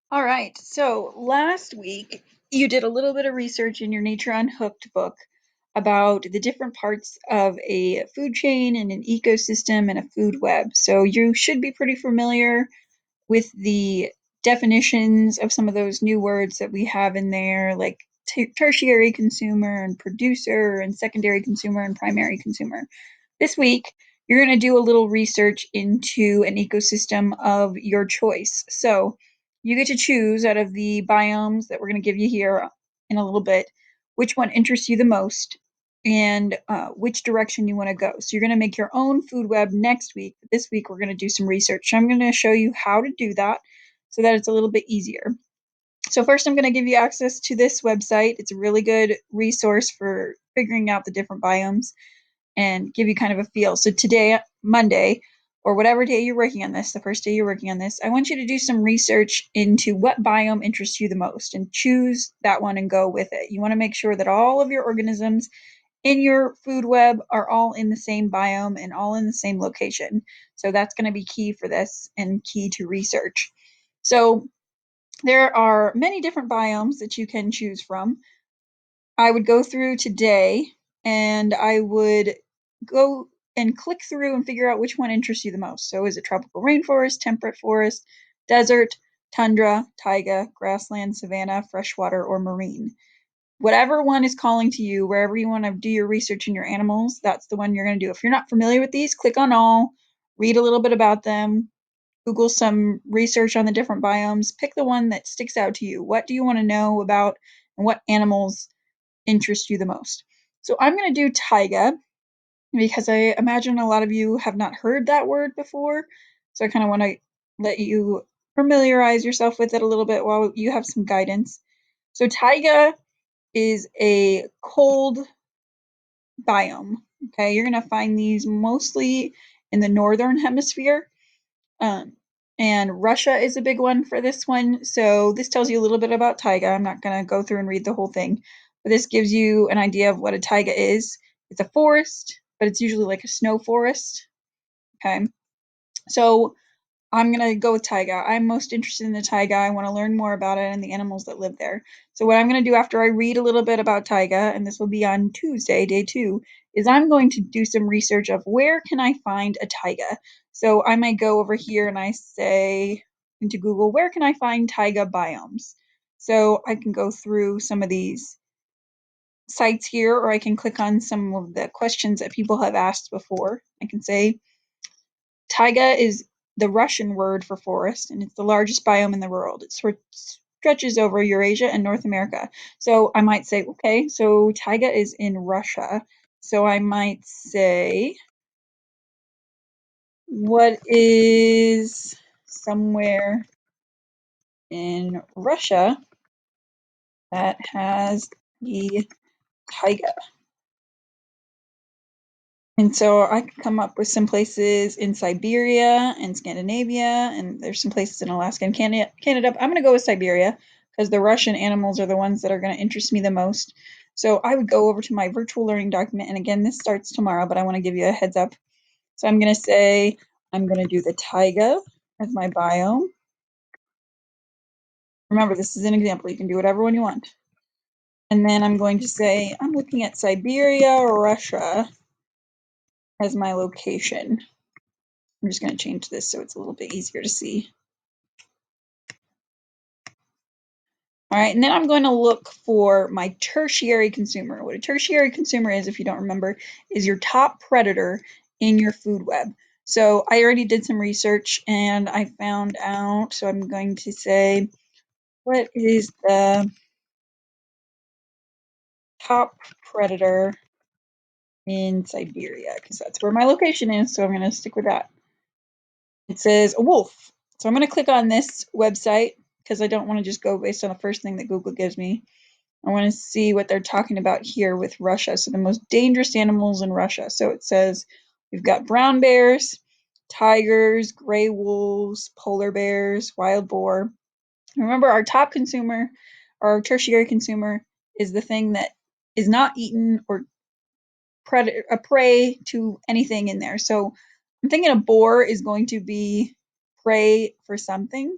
All right. So last week you did a little bit of research in your Nature Unhooked book about the different parts of a food chain and an ecosystem and a food web. So you should be pretty familiar with the definitions of some of those new words that we have in there, like tertiary consumer and producer and secondary consumer and primary consumer. This week, you're going to do a little research into an ecosystem of your choice. So you get to choose out of the biomes that we're going to give you here in a little bit, which one interests you the most and which direction you want to go. So you're going to make your own food web next week. This week, we're going to do some research. So I'm going to show you how to do that so that it's a little bit easier. So first, I'm going to give you access to this website. It's a really good resource for figuring out the different biomes and give you kind of a feel. So today, Monday, or whatever day you're working on this, the first day you're working on this, I want you to do some research into what biome interests you the most and choose that one and go with it. You want to make sure that all of your organisms in your food web are all in the same biome and all in the same location. So that's going to be key for this and key to research. So there are many different biomes that you can choose from. I would go through today and I would go and click through and figure out which one interests you the most. So is it tropical rainforest, temperate forest, desert, tundra, taiga, grassland, savanna, freshwater, or marine? Whatever one is calling to you, wherever you want to do your research in your animals, that's the one you're going to do. If you're not familiar with these, click on all, read a little bit about them, Google some research on the different biomes, pick the one that sticks out to you. What do you want to know about and what animals interest you the most? So I'm going to do taiga because I imagine a lot of you have not heard that word before. So I kind of want to let you familiarize yourself with it a little bit while you have some guidance. So taiga is a cold biome. Okay, you're going to find these mostly in the northern hemisphere. Um, and Russia is a big one for this one. So this tells you a little bit about taiga. I'm not going to go through and read the whole thing, but this gives you an idea of what a taiga is. It's a forest, but it's usually like a snow forest. Okay, so I'm going to go with taiga. I'm most interested in the taiga. I want to learn more about it and the animals that live there. So what I'm going to do after I read a little bit about taiga, and this will be on Tuesday, day 2, is I'm going to do some research of where can I find a taiga. So I might go over here and I say into Google, where can I find taiga biomes? So I can go through some of these sites here, or I can click on some of the questions that people have asked before. I can say, taiga is the Russian word for forest, and it's the largest biome in the world. It sort of stretches over Eurasia and North America. So I might say, okay, so taiga is in Russia. So I might say, what is somewhere in Russia that has the taiga? And so I could come up with some places in Siberia and Scandinavia, and there's some places in Alaska and Canada. I'm going to go with Siberia because the Russian animals are the ones that are going to interest me the most. So I would go over to my virtual learning document, and again, this starts tomorrow, but I want to give you a heads up. So I'm going to say I'm going to do the taiga as my biome. Remember, this is an example. You can do whatever one you want. And then I'm going to say I'm looking at Siberia or Russia as my location. I'm just going to change this so it's a little bit easier to see. All right, and then I'm going to look for my tertiary consumer. What a tertiary consumer is, if you don't remember, is your top predator in your food web. So I already did some research and I found out, so I'm going to say, what is the top predator in Siberia? Because that's where my location is, so I'm going to stick with that. It says a wolf. So I'm going to click on this website because I don't want to just go based on the first thing that Google gives me. I want to see what they're talking about here with Russia. So the most dangerous animals in Russia. So it says we've got brown bears, tigers, gray wolves, polar bears, wild boar. Remember, our top consumer, our tertiary consumer, is the thing that is not eaten or a prey to anything in there. So I'm thinking a boar is going to be prey for something.